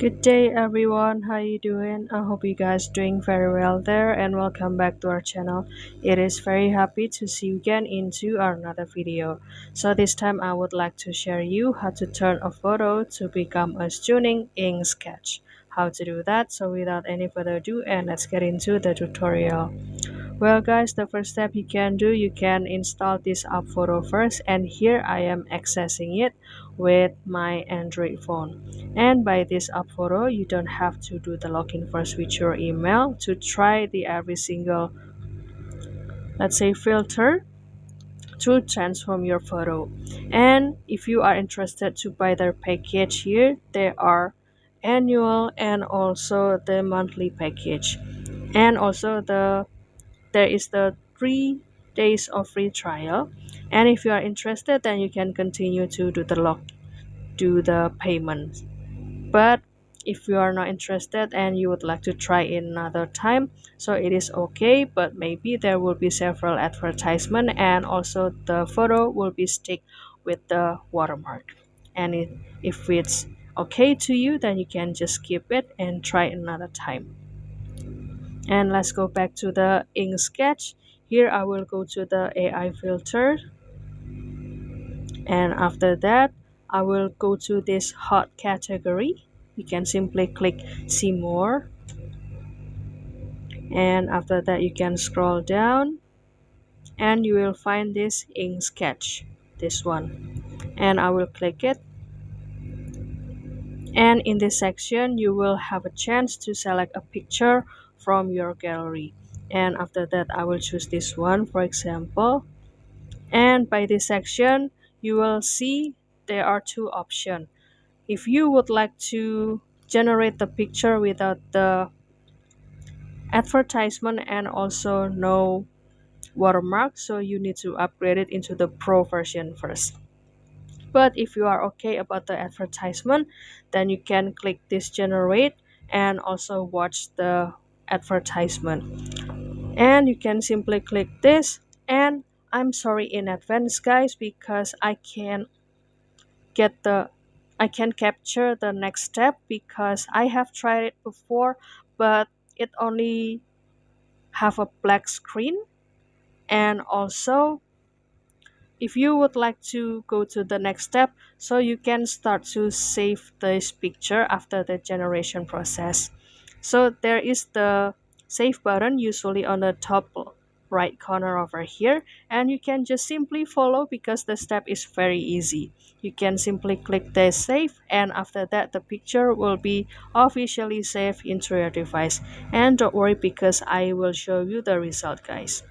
Good day everyone, how you doing? I hope you guys doing very well there and welcome back to our channel. It is very happy to see you again into another video. So this time I would like to share you how to turn a photo to become a stunning ink sketch. How to do that, so without any further ado and let's get into the tutorial. Well guys, the first step you can do, you can install this UpFoto first, and here I am accessing it with my Android phone. And by this UpFoto, you don't have to do the login first with your email to try the every single, let's say, filter to transform your photo. And if you are interested to buy their package here, there are annual and also the monthly package. And also there is the 3 days of free trial, and if you are interested then you can continue to do the payment. But if you are not interested and you would like to try it another time, so it is okay, but maybe there will be several advertisement and also the photo will be stick with the watermark. And if it's okay to you, then you can just skip it and try another time. And let's go back to the ink sketch. Here I will go to the AI filter, and after that I will go to this hot category. You can simply click see more, and after that you can scroll down and you will find this ink sketch, this one, and I will click it. And in this section you will have a chance to select a picture from your gallery, and after that I will choose this one for example. And by this section, you will see there are two options. If you would like to generate the picture without the advertisement and also no watermark, so you need to upgrade it into the pro version first. But if you are okay about the advertisement, then you can click this generate and also watch the advertisement. And you can simply click this, and I'm sorry in advance guys because get the I can capture the next step because I have tried it before, but it only have a black screen. And also if you would like to go to the next step, so you can start to save this picture after the generation process. So there is the save button usually on the top right corner over here, and you can just simply follow because the step is very easy. You can simply click the save, and after that the picture will be officially saved into your device. And don't worry because I will show you the result guys.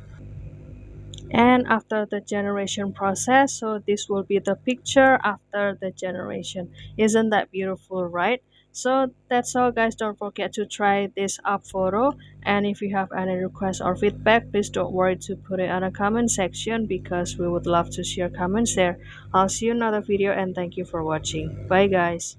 And after the generation process, so this will be the picture after the generation. Isn't that beautiful, right? So that's all guys, don't forget to try this up photo, and if you have any requests or feedback, please don't worry to put it on a comment section because we would love to share comments there. I'll see you in another video and thank you for watching. Bye guys.